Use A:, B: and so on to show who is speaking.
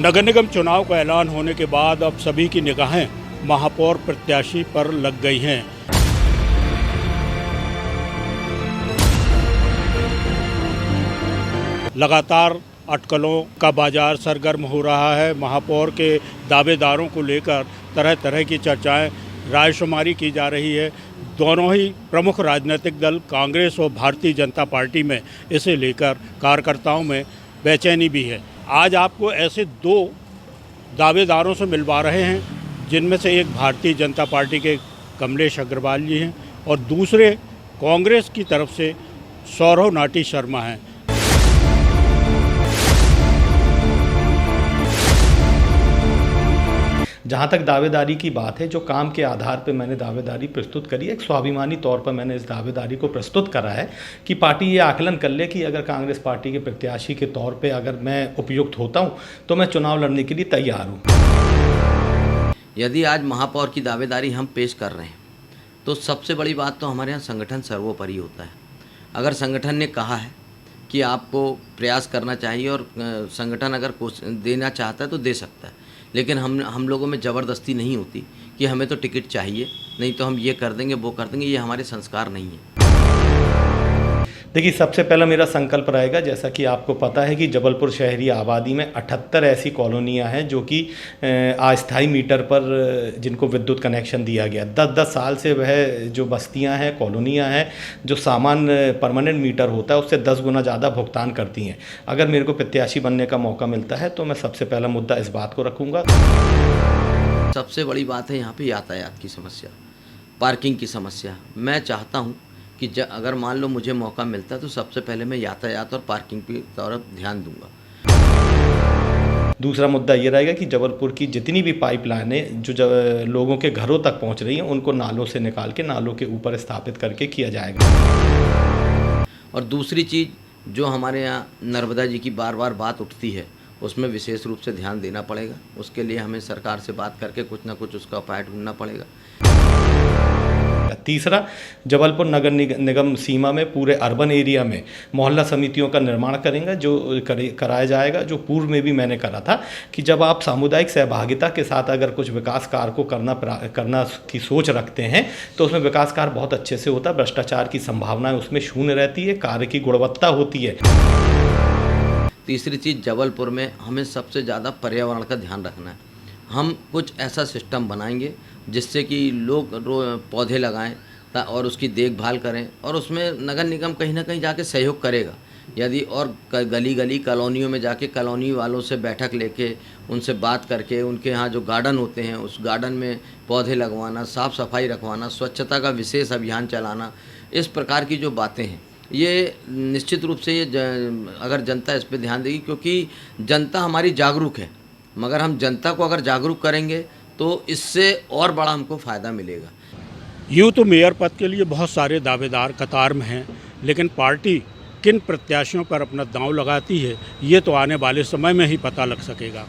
A: नगर निगम चुनाव का ऐलान होने के बाद अब सभी की निगाहें महापौर प्रत्याशी पर लग गई हैं। लगातार अटकलों का बाजार सरगर्म हो रहा है। महापौर के दावेदारों को लेकर तरह तरह की चर्चाएं, रायशुमारी की जा रही है। दोनों ही प्रमुख राजनीतिक दल कांग्रेस और भारतीय जनता पार्टी में इसे लेकर कार्यकर्ताओं में बेचैनी भी है। आज आपको ऐसे दो दावेदारों से मिलवा रहे हैं, जिनमें से एक भारतीय जनता पार्टी के कमलेश अग्रवाल जी हैं और दूसरे कांग्रेस की तरफ से सौरव नाटी शर्मा हैं।
B: जहाँ तक दावेदारी की बात है, जो काम के आधार पर मैंने दावेदारी प्रस्तुत करी है, एक स्वाभिमानी तौर पर मैंने इस दावेदारी को प्रस्तुत करा है कि पार्टी ये आकलन कर ले कि अगर कांग्रेस पार्टी के प्रत्याशी के तौर पे अगर मैं उपयुक्त होता हूँ तो मैं चुनाव लड़ने के लिए तैयार हूँ।
C: यदि आज महापौर की दावेदारी हम पेश कर रहे हैं तो सबसे बड़ी बात तो हमारे यहाँ संगठन सर्वोपरि होता है। अगर संगठन ने कहा है कि आपको प्रयास करना चाहिए और संगठन अगर देना चाहता है तो दे सकता है, लेकिन हम लोगों में ज़बरदस्ती नहीं होती कि हमें तो टिकट चाहिए, नहीं तो हम ये कर देंगे वो कर देंगे। ये हमारे संस्कार नहीं है।
B: देखिए, सबसे पहला मेरा संकल्प रहेगा, जैसा कि आपको पता है कि जबलपुर शहरी आबादी में 78 ऐसी कॉलोनियां हैं जो कि अस्थायी मीटर पर जिनको विद्युत कनेक्शन दिया गया। 10-10 साल से वह जो बस्तियां हैं, कॉलोनियां हैं, जो सामान परमानेंट मीटर होता है उससे 10 गुना ज़्यादा भुगतान करती हैं। अगर मेरे को प्रत्याशी बनने का मौका मिलता है तो मैं सबसे पहला मुद्दा इस बात को रखूँगा।
C: सबसे बड़ी बात है यहाँ पर यातायात की समस्या, पार्किंग की समस्या। मैं चाहता हूँ कि अगर मान लो मुझे मौका मिलता है तो सबसे पहले मैं यातायात और पार्किंग की तरफ ध्यान दूंगा।
B: दूसरा मुद्दा ये रहेगा कि जबलपुर की जितनी भी पाइपलाइनें जो लोगों के घरों तक पहुंच रही हैं उनको नालों से निकाल के नालों के ऊपर स्थापित करके किया जाएगा।
C: और दूसरी चीज़ जो हमारे यहाँ नर्मदा जी की बार बार बात उठती है, उसमें विशेष रूप से ध्यान देना पड़ेगा। उसके लिए हमें सरकार से बात करके कुछ ना कुछ उसका उपाय ढूंढना पड़ेगा।
B: तीसरा, जबलपुर नगर निगम सीमा में पूरे अर्बन एरिया में मोहल्ला समितियों का निर्माण करेंगे, जो कराया जाएगा, जो पूर्व में भी मैंने करा था कि जब आप सामुदायिक सहभागिता के साथ अगर कुछ विकास कार्य को करना की सोच रखते हैं तो उसमें विकास कार्य बहुत अच्छे से होता है। भ्रष्टाचार की संभावनाएं उसमें शून्य रहती है, कार्य की गुणवत्ता होती है।
C: तीसरी चीज़, जबलपुर में हमें सबसे ज़्यादा पर्यावरण का ध्यान रखना है। हम कुछ ऐसा सिस्टम बनाएंगे जिससे कि लोग पौधे लगाएं और उसकी देखभाल करें, और उसमें नगर निगम कहीं ना कहीं जाके सहयोग करेगा। यदि और गली गली कॉलोनियों में जाके कॉलोनी वालों से बैठक लेके उनसे बात करके उनके यहाँ जो गार्डन होते हैं उस गार्डन में पौधे लगवाना, साफ़ सफाई रखवाना, स्वच्छता का विशेष अभियान चलाना, इस प्रकार की जो बातें हैं, ये निश्चित रूप से ये अगर जनता इस पर ध्यान देगी, क्योंकि जनता हमारी जागरूक है, मगर हम जनता को अगर जागरूक करेंगे तो इससे और बड़ा हमको फ़ायदा मिलेगा।
A: यूँ तो मेयर पद के लिए बहुत सारे दावेदार कतार में हैं, लेकिन पार्टी किन प्रत्याशियों पर अपना दांव लगाती है ये तो आने वाले समय में ही पता लग सकेगा।